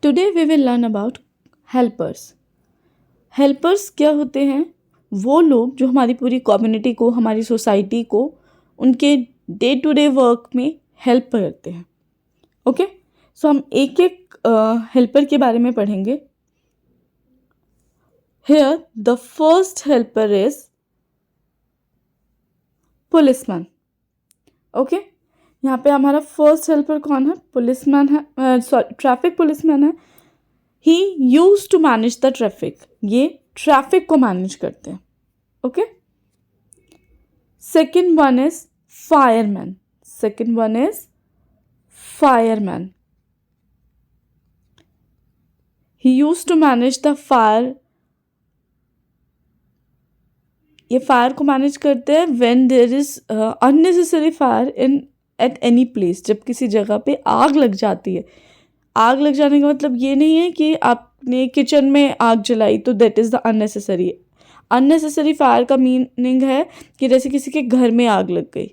Today we will learn about helpers. Helpers क्या होते हैं? वो लोग जो हमारी पूरी कम्युनिटी को, हमारी सोसाइटी को उनके डे टू डे वर्क में हेल्प करते हैं। ओके, सो हम एक एक हेल्पर के बारे में पढ़ेंगे। Here the first helper is policeman. Okay, यहाँ पे हमारा फर्स्ट हेल्पर कौन है? पुलिसमैन है, सॉरी ट्रैफिक पुलिसमैन है। He use to manage the traffic. ये ट्रैफिक को मैनेज करते हैं। Okay, second one is fireman. Second one is fireman. He use to manage the fire. ये फायर को मैनेज करते हैं when there is unnecessary fire in at any place. जब किसी जगह पे आग लग जाती है, आग लग जाने का मतलब ये नहीं है कि आपने किचन में आग जलाई तो that is the unnecessary. Unnecessary fire का मीनिंग है कि जैसे किसी के घर में आग लग गई,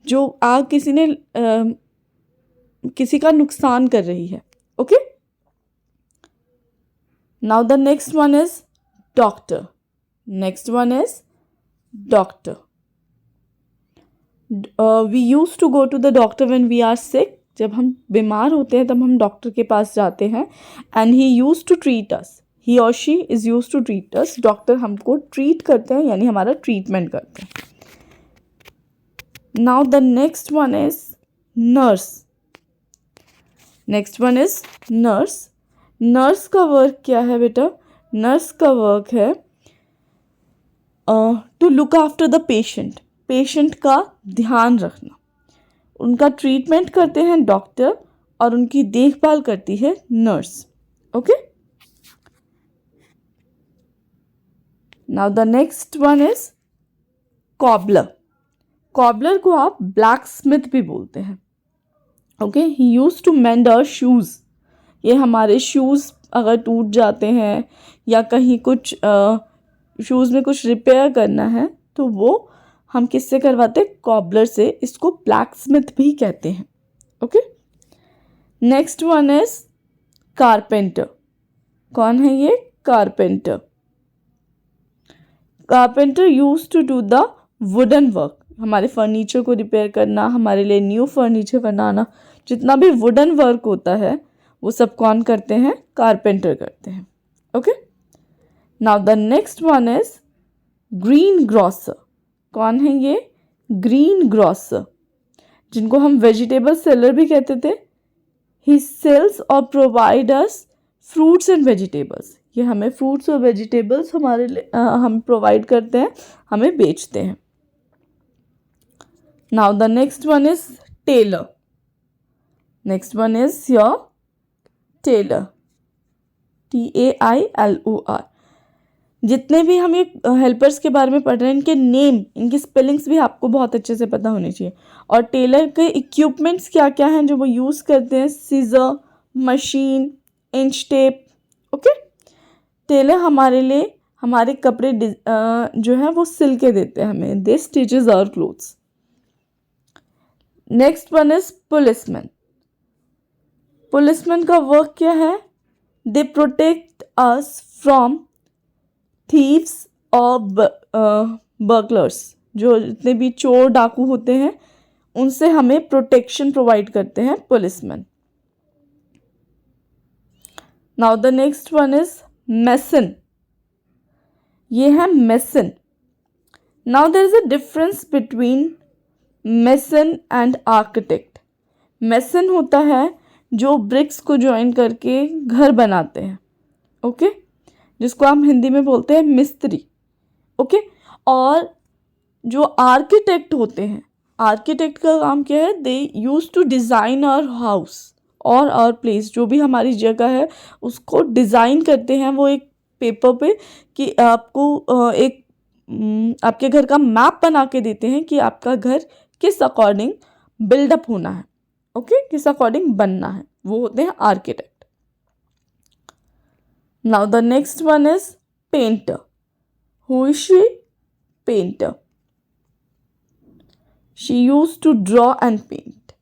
जो आग किसी ने किसी का नुकसान कर रही है। Okay, now the next one is doctor. Next one is doctor. We use to go to the doctor when we are sick. जब हम बीमार होते हैं तब हम डॉक्टर के पास जाते हैं। And he use to treat us. He और she is use to treat us. Doctor हमको ट्रीट करते हैं, यानी हमारा ट्रीटमेंट करते हैं। Now the next one is nurse. Next one is nurse. Nurse का वर्क क्या है बेटा? नर्स का वर्क है to look after the patient. Patient का ध्यान रखना। उनका ट्रीटमेंट करते हैं डॉक्टर और उनकी देखभाल करती है nurse. Okay, now the next one is cobbler. Cobbler को आप ब्लैक स्मिथ भी बोलते हैं। Okay, he use to mend our shoes. ये हमारे शूज अगर टूट जाते हैं या कहीं कुछ शूज में कुछ रिपेयर करना है तो वो हम किससे करवाते हैं? कॉबलर से। इसको ब्लैक स्मिथ भी कहते हैं। Okay, next one is carpenter. कौन है ये? Carpenter. Carpenter use to do the wooden work. हमारे फर्नीचर को रिपेयर करना, हमारे लिए न्यू फर्नीचर बनाना, जितना भी वुडन वर्क होता है वो सब कौन करते हैं? कारपेंटर करते हैं। Okay, now the next one is green grocer. कौन है ये? ग्रीन ग्रोसर, जिनको हम वेजिटेबल सेलर भी कहते थे। ही सेल्स और provide us fruits and vegetables. ये हमें फ्रूट्स और वेजिटेबल्स हमारे लिए हम प्रोवाइड करते हैं, हमें बेचते हैं। Now the next one is tailor. Next one is your tailor. TAILOR। जितने भी हम ये हेल्पर्स के बारे में पढ़ रहे हैं, इनके नेम, इनकी स्पेलिंग्स भी आपको बहुत अच्छे से पता होनी चाहिए। और टेलर के इक्विपमेंट्स क्या क्या हैं जो वो यूज़ करते हैं? Scissor, machine, inch tape. Okay, tailor हमारे लिए हमारे कपड़े जो है वो सिल के देते हैं हमें। They stitches our clothes. Next one is policeman. Policeman का वर्क क्या है? They protect us from thieves और बर्गलर्स। जो जितने भी चोर डाकू होते हैं उनसे हमें प्रोटेक्शन प्रोवाइड करते हैं policeman. Now the next one is mason. ये है mason. Now there is a difference between mason and architect. Mason होता है जो ब्रिक्स को ज्वाइन करके घर बनाते हैं। ओके, जिसको हम हिंदी में बोलते हैं मिस्त्री। ओके, और जो आर्किटेक्ट होते हैं, आर्किटेक्ट का काम क्या है? They use to design our house और आवर प्लेस। जो भी हमारी जगह है उसको डिज़ाइन करते हैं वो एक पेपर पे, कि आपको एक आपके घर का मैप बना के देते हैं कि आपका घर किस अकॉर्डिंग बिल्डअप होना है। ओके, किस अकॉर्डिंग बनना है। वो होते हैं architect. Now the next one is painter. Who is she? Painter. She used to draw and paint.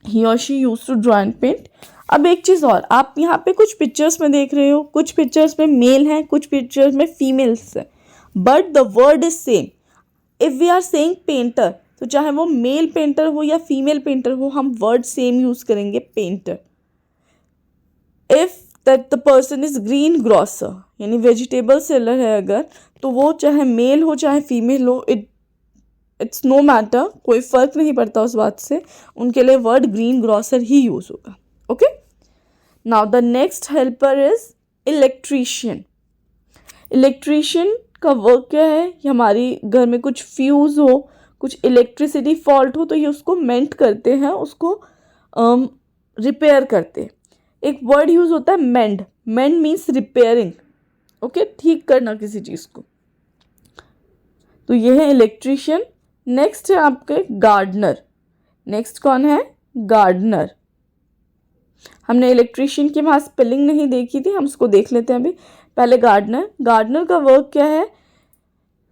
He or she used to draw and paint. अब एक चीज़ और, आप यहाँ पे कुछ पिक्चर्स में देख रहे हो, कुछ पिक्चर्स में मेल हैं, कुछ पिक्चर्स में फीमेल्स हैं, but the word is same. If we are saying painter, तो चाहे वो मेल पेंटर हो या फीमेल पेंटर हो, हम वर्ड सेम यूज़ करेंगे, painter. If that the person is green grocer, यानी वेजिटेबल सेलर है अगर, तो वो चाहे मेल हो चाहे फीमेल हो, इट्स नो मैटर, कोई फ़र्क नहीं पड़ता उस बात से, उनके लिए वर्ड ग्रीन ग्रोसर ही यूज़ होगा. Okay. Now the next helper is electrician. Electrician का वर्क क्या है, कि हमारी घर में कुछ फ्यूज़ हो, कुछ इलेक्ट्रिसिटी फॉल्ट हो, तो ये उसको मेंट करते हैं, उसको रिपेयर करते हैं. एक वर्ड यूज़ होता है मेंड. मेंड मीन्स रिपेयरिंग. ओके, ठीक करना किसी चीज़ को. तो ये है इलेक्ट्रीशियन. नेक्स्ट है आपके गार्डनर. नेक्स्ट कौन है, गार्डनर. हमने इलेक्ट्रीशियन की वहाँ स्पेलिंग नहीं देखी थी, हम उसको देख लेते हैं अभी. पहले गार्डनर. गार्डनर का वर्क क्या है,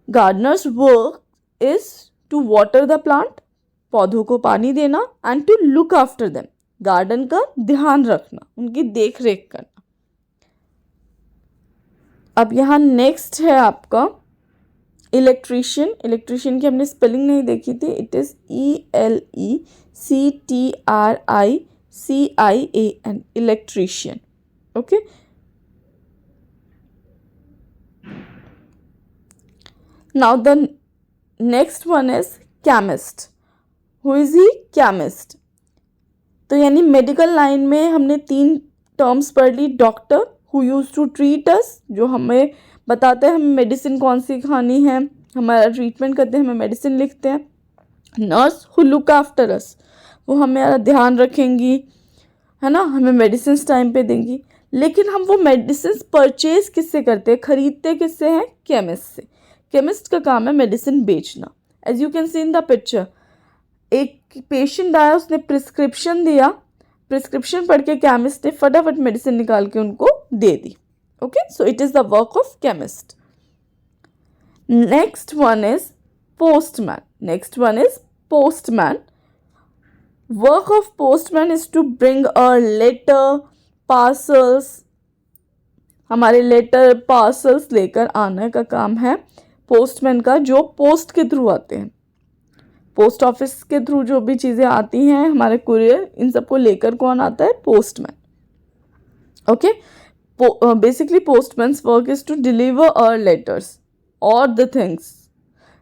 gardeners work is to water the plant, पौधों को पानी देना, and to look after them, garden का ध्यान रखना, उनकी देख रेख करना. अब यहाँ नेक्स्ट है आपका इलेक्ट्रीशियन. इलेक्ट्रीशियन की हमने स्पेलिंग नहीं देखी थी, it is ELECTRICIAN, electrician. Okay. Now the next one is chemist. Who is he, chemist. तो यानी मेडिकल लाइन में हमने 3 टर्म्स पढ़ ली. Doctor who use to treat us, जो हमें बताते हैं हमें मेडिसिन कौन सी खानी है, हमारा ट्रीटमेंट करते हैं, हमें मेडिसिन लिखते हैं. Nurse who look after us, वो हमारा ध्यान रखेंगी, है ना, हमें मेडिसिन टाइम पे देंगी. लेकिन हम वो मेडिसिन परचेज किससे करते हैं, खरीदते किससे हैं, केमिस्ट से. केमिस्ट का काम है मेडिसिन बेचना. As you can see in the picture, एक पेशेंट आया, उसने प्रिस्क्रिप्शन दिया, प्रिस्क्रिप्शन पढ़ के केमिस्ट ने फटाफट मेडिसिन निकाल के उनको दे दी. Okay, so it is the work of chemist. Next one is postman. Next one is postman. Work of postman is to bring a letter, parcels. हमारे लेटर पार्सल्स लेकर आने का काम है पोस्टमैन का, जो पोस्ट के थ्रू आते हैं. पोस्ट ऑफिस के थ्रू जो भी चीज़ें आती हैं, हमारे कुरियर, इन सबको लेकर कौन आता है, postman. Okay. Basically postman's work is to deliver our letters or the things,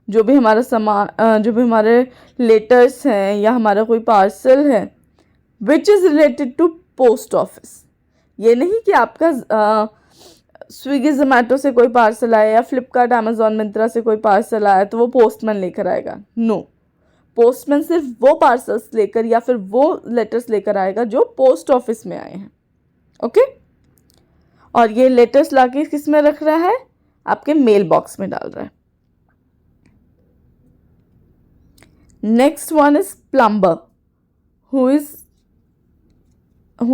जो भी हमारा सामान, जो भी हमारे लेटर्स हैं या हमारा कोई पार्सल है, which is related to post office. ये नहीं कि आपका स्विगी जोमेटो से कोई पार्सल आया या फ्लिपकार्ट अमेजोन मिंत्रा से कोई पार्सल आया तो वो पोस्टमैन लेकर आएगा. नो, पोस्टमैन सिर्फ वो पार्सल्स लेकर या फिर वो लेटर्स लेकर आएगा जो पोस्ट ऑफिस में आए हैं. ओके. और ये लेटर्स लाके किस में रख रहा है, आपके मेल बॉक्स में डाल रहा है. Next one is plumber. Who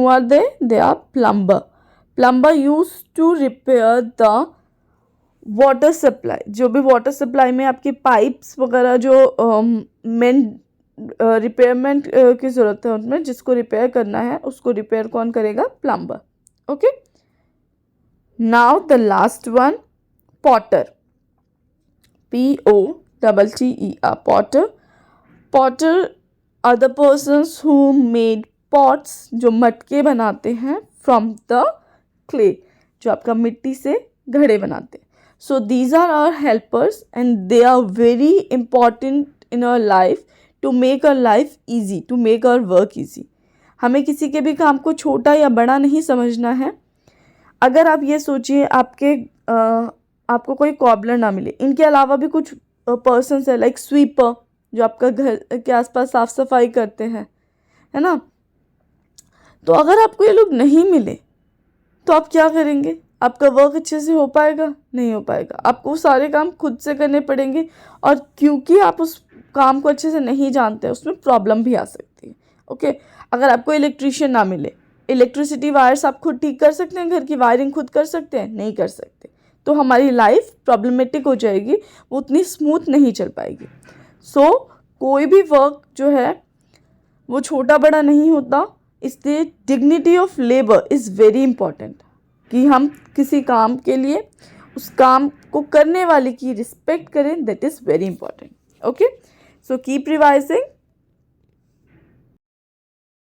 are they are plumber. Plumber use to repair the water supply. जो भी वाटर सप्लाई में आपकी पाइप्स वगैरह जो मेन रिपेयरमेंट की ज़रूरत है, उनमें जिसको रिपेयर करना है उसको रिपेयर कौन करेगा, plumber. Okay. Now the last one, potter. POTTER, potter. Potter are the persons who made pots, जो मटके बनाते हैं, from the clay, जो आपका मिट्टी से घड़े बनाते हैं. So these are our helpers and they are very important in our life to make our life easy, to make our work easy. हमें किसी के भी काम को छोटा या बड़ा नहीं समझना है. अगर आप ये सोचिए आपको कोई कॉबलर ना मिले, इनके अलावा भी कुछ पर्सन्स है लाइक स्वीपर, जो आपका घर के आसपास साफ सफाई करते हैं, है ना. तो अगर आपको ये लोग नहीं मिले तो आप क्या करेंगे, आपका वर्क अच्छे से हो पाएगा, नहीं हो पाएगा. आपको सारे काम खुद से करने पड़ेंगे और क्योंकि आप उस काम को अच्छे से नहीं जानते, उसमें प्रॉब्लम भी आ सकती है. ओके. अगर आपको इलेक्ट्रीशियन ना मिले, इलेक्ट्रिसिटी वायर्स आप खुद ठीक कर सकते हैं, घर की वायरिंग खुद कर सकते हैं, नहीं कर सकते, तो हमारी लाइफ प्रॉब्लमेटिक हो जाएगी, वो उतनी स्मूथ नहीं चल पाएगी. सो कोई भी वर्क जो है वो छोटा बड़ा नहीं होता. इसलिए dignity of labour is very important, कि हम किसी काम के लिए उस काम को करने वाले की रिस्पेक्ट करें, that is very important. Okay, so keep revising.